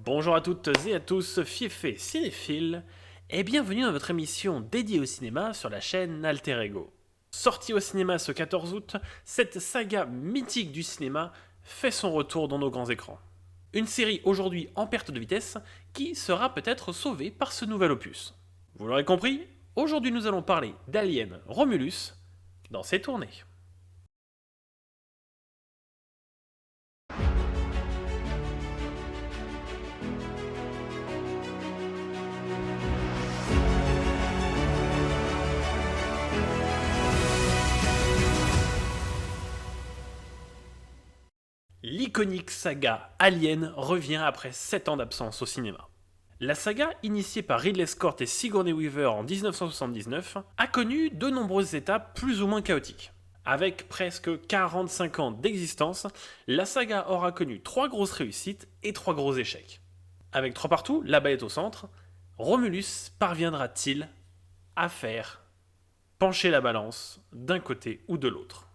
Bonjour à toutes et à tous, fiefés cinéphiles, et bienvenue dans votre émission dédiée au cinéma sur la chaîne Alter Ego. Sortie au cinéma ce 14 août, cette saga mythique du cinéma fait son retour dans nos grands écrans. Une série aujourd'hui en perte de vitesse qui sera peut-être sauvée par ce nouvel opus. Vous l'aurez compris, aujourd'hui nous allons parler d'Alien Romulus dans ses tournées. L'iconique saga Alien revient après 7 ans d'absence au cinéma. La saga, initiée par Ridley Scott et Sigourney Weaver en 1979, a connu de nombreuses étapes plus ou moins chaotiques. Avec presque 45 ans d'existence, la saga aura connu 3 grosses réussites et 3 gros échecs. Avec 3 partout, la balle est au centre, Romulus parviendra-t-il à faire pencher la balance d'un côté ou de l'autre?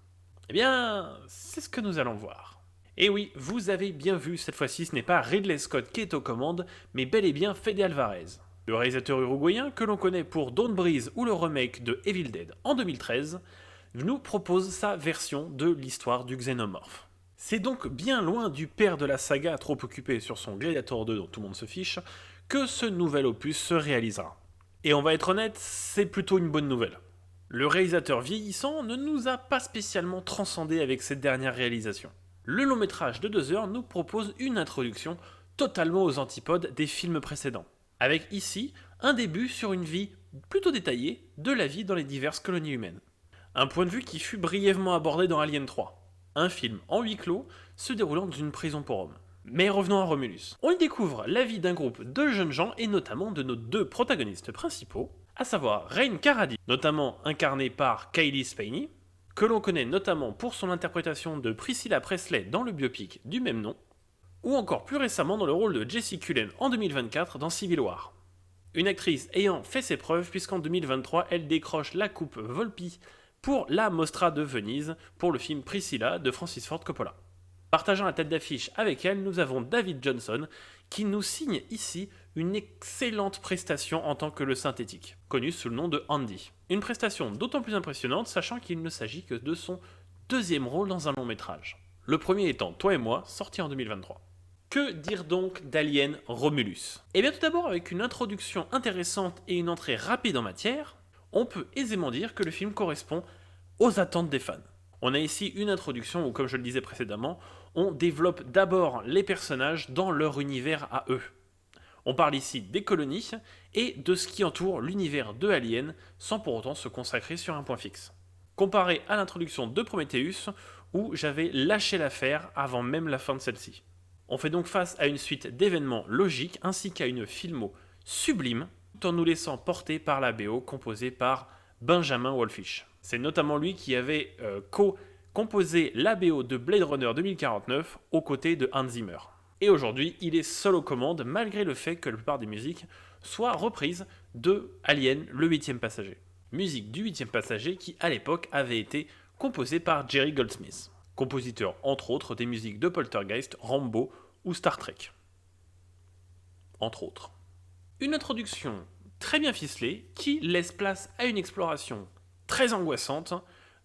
Eh bien, c'est ce que nous allons voir. Et oui, vous avez bien vu, cette fois-ci ce n'est pas Ridley Scott qui est aux commandes, mais bel et bien Fede Alvarez. Le réalisateur uruguayen, que l'on connaît pour Don't Breathe ou le remake de Evil Dead en 2013, nous propose sa version de l'histoire du xénomorphe. C'est donc bien loin du père de la saga trop occupé sur son Gladiator 2 dont tout le monde se fiche, que ce nouvel opus se réalisera. Et on va être honnête, c'est plutôt une bonne nouvelle. Le réalisateur vieillissant ne nous a pas spécialement transcendé avec cette dernière réalisation. Le long métrage de 2 heures nous propose une introduction totalement aux antipodes des films précédents, avec ici un début sur une vie plutôt détaillée de la vie dans les diverses colonies humaines. Un point de vue qui fut brièvement abordé dans Alien 3, un film en huis clos se déroulant dans une prison pour hommes. Mais revenons à Romulus. On y découvre la vie d'un groupe de jeunes gens et notamment de nos 2 protagonistes principaux, à savoir Rain Caradi, notamment incarné par Kailee Spaeny, que l'on connaît notamment pour son interprétation de Priscilla Presley dans le biopic du même nom, ou encore plus récemment dans le rôle de Jessie Cullen en 2024 dans Civil War. Une actrice ayant fait ses preuves puisqu'en 2023 elle décroche la coupe Volpi pour la Mostra de Venise pour le film Priscilla de Francis Ford Coppola. Partageant la tête d'affiche avec elle, nous avons David Johnson qui nous signe ici une excellente prestation en tant que le synthétique, connu sous le nom de Andy. Une prestation d'autant plus impressionnante sachant qu'il ne s'agit que de son 2e rôle dans un long métrage. Le premier étant Toi et moi, sorti en 2023. Que dire donc d'Alien Romulus? Eh bien tout d'abord, avec une introduction intéressante et une entrée rapide en matière, on peut aisément dire que le film correspond aux attentes des fans. On a ici une introduction où, comme je le disais précédemment, on développe d'abord les personnages dans leur univers à eux. On parle ici des colonies et de ce qui entoure l'univers de Alien, sans pour autant se consacrer sur un point fixe. Comparé à l'introduction de Prometheus, où j'avais lâché l'affaire avant même la fin de celle-ci. On fait donc face à une suite d'événements logiques ainsi qu'à une filmo sublime, tout en nous laissant porter par la BO composée par Benjamin Wallfisch. C'est notamment lui qui avait composé la BO de Blade Runner 2049 aux côtés de Hans Zimmer. Et aujourd'hui, il est seul aux commandes malgré le fait que la plupart des musiques soient reprises de Alien, le 8e passager. Musique du 8e passager qui, à l'époque, avait été composée par Jerry Goldsmith, compositeur entre autres des musiques de Poltergeist, Rambo ou Star Trek. Entre autres. Une introduction très bien ficelée qui laisse place à une exploration très angoissante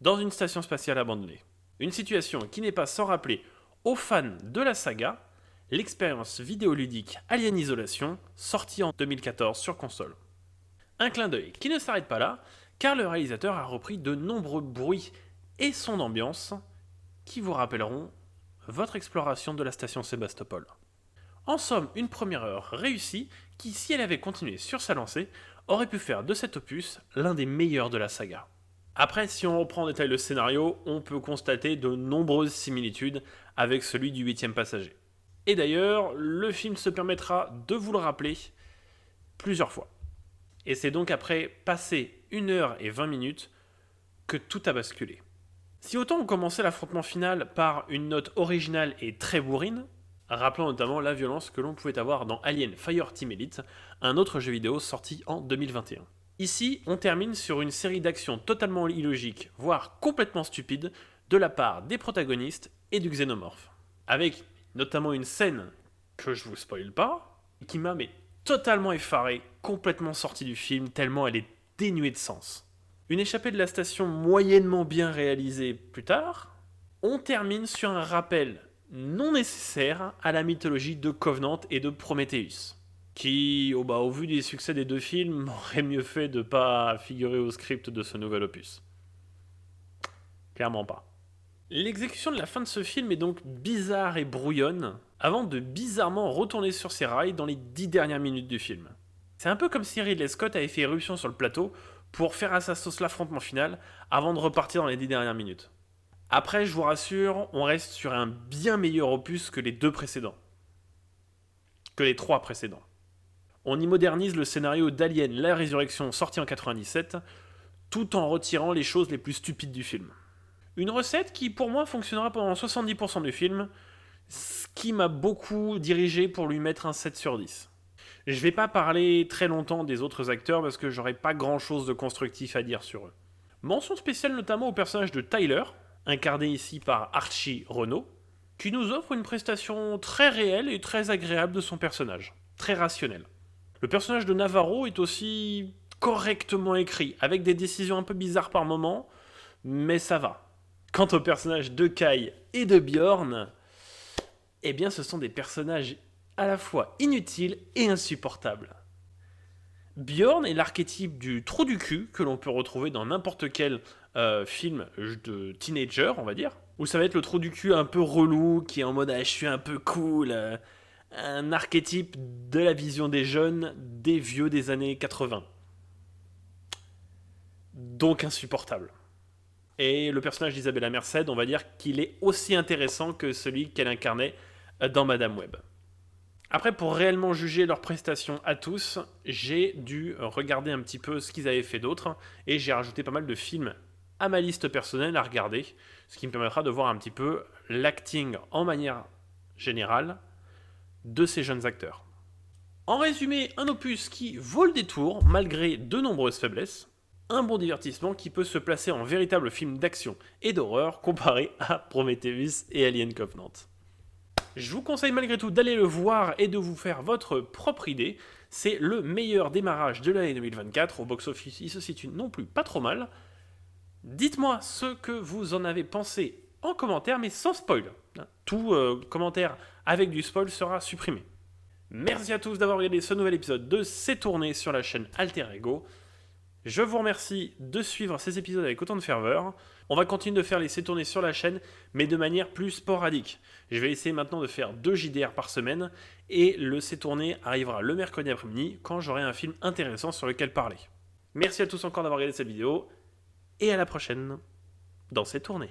dans une station spatiale abandonnée. Une situation qui n'est pas sans rappeler aux fans de la saga l'expérience vidéoludique Alien Isolation, sortie en 2014 sur console. Un clin d'œil qui ne s'arrête pas là, car le réalisateur a repris de nombreux bruits et sons d'ambiance qui vous rappelleront votre exploration de la station Sébastopol. En somme, une première heure réussie qui, si elle avait continué sur sa lancée, aurait pu faire de cet opus l'un des meilleurs de la saga. Après, si on reprend en détail le scénario, on peut constater de nombreuses similitudes avec celui du 8e passager. Et d'ailleurs, le film se permettra de vous le rappeler plusieurs fois. Et c'est donc après passer 1h20 que tout a basculé. Si autant on commençait l'affrontement final par une note originale et très bourrine, rappelant notamment la violence que l'on pouvait avoir dans Alien Fireteam Elite, un autre jeu vidéo sorti en 2021. Ici, on termine sur une série d'actions totalement illogiques, voire complètement stupides, de la part des protagonistes et du xénomorphe. Avec notamment une scène que je vous spoil pas, et qui m'a totalement effaré, complètement sorti du film, tellement elle est dénuée de sens. Une échappée de la station moyennement bien réalisée plus tard, on termine sur un rappel non nécessaire à la mythologie de Covenant et de Prometheus, qui, au vu des succès des deux films, aurait mieux fait de pas figurer au script de ce nouvel opus. Clairement pas. L'exécution de la fin de ce film est donc bizarre et brouillonne, avant de bizarrement retourner sur ses rails dans les 10 dernières minutes du film. C'est un peu comme si Ridley Scott avait fait éruption sur le plateau pour faire à sa sauce l'affrontement final, avant de repartir dans les 10 dernières minutes. Après, je vous rassure, on reste sur un bien meilleur opus que les 3 précédents. On y modernise le scénario d'Alien, la résurrection, sorti en 97, tout en retirant les choses les plus stupides du film. Une recette qui, pour moi, fonctionnera pendant 70% du film, ce qui m'a beaucoup dirigé pour lui mettre un 7 sur 10. Je vais pas parler très longtemps des autres acteurs parce que j'aurais pas grand chose de constructif à dire sur eux. Mention spéciale notamment au personnage de Tyler, incarné ici par Archie Renault, qui nous offre une prestation très réelle et très agréable de son personnage, très rationnel. Le personnage de Navarro est aussi correctement écrit, avec des décisions un peu bizarres par moments, mais ça va. Quant aux personnages de Kai et de Bjorn, eh bien ce sont des personnages à la fois inutiles et insupportables. Bjorn est l'archétype du trou du cul que l'on peut retrouver dans n'importe quel film de teenager, on va dire, où ça va être le trou du cul un peu relou, qui est en mode je suis un peu cool, un archétype de la vision des jeunes, des vieux des années 80. Donc insupportable. Et le personnage d'Isabella Merced, on va dire qu'il est aussi intéressant que celui qu'elle incarnait dans Madame Web. Après, pour réellement juger leurs prestations à tous, j'ai dû regarder un petit peu ce qu'ils avaient fait d'autre, et j'ai rajouté pas mal de films à ma liste personnelle à regarder, ce qui me permettra de voir un petit peu l'acting en manière générale de ces jeunes acteurs. En résumé, un opus qui vaut le détour, malgré de nombreuses faiblesses, un bon divertissement qui peut se placer en véritable film d'action et d'horreur comparé à Prometheus et Alien Covenant. Je vous conseille malgré tout d'aller le voir et de vous faire votre propre idée. C'est le meilleur démarrage de l'année 2024. Au box-office, il se situe non plus pas trop mal. Dites-moi ce que vous en avez pensé en commentaire, mais sans spoil. Tout commentaire avec du spoil sera supprimé. Merci à tous d'avoir regardé ce nouvel épisode de C'est tourné sur la chaîne Alter Ego. Je vous remercie de suivre ces épisodes avec autant de ferveur. On va continuer de faire les C'est tourné sur la chaîne, mais de manière plus sporadique. Je vais essayer maintenant de faire 2 JDR par semaine, et le C'est tourné arrivera le mercredi après-midi, quand j'aurai un film intéressant sur lequel parler. Merci à tous encore d'avoir regardé cette vidéo, et à la prochaine dans C'est tourné.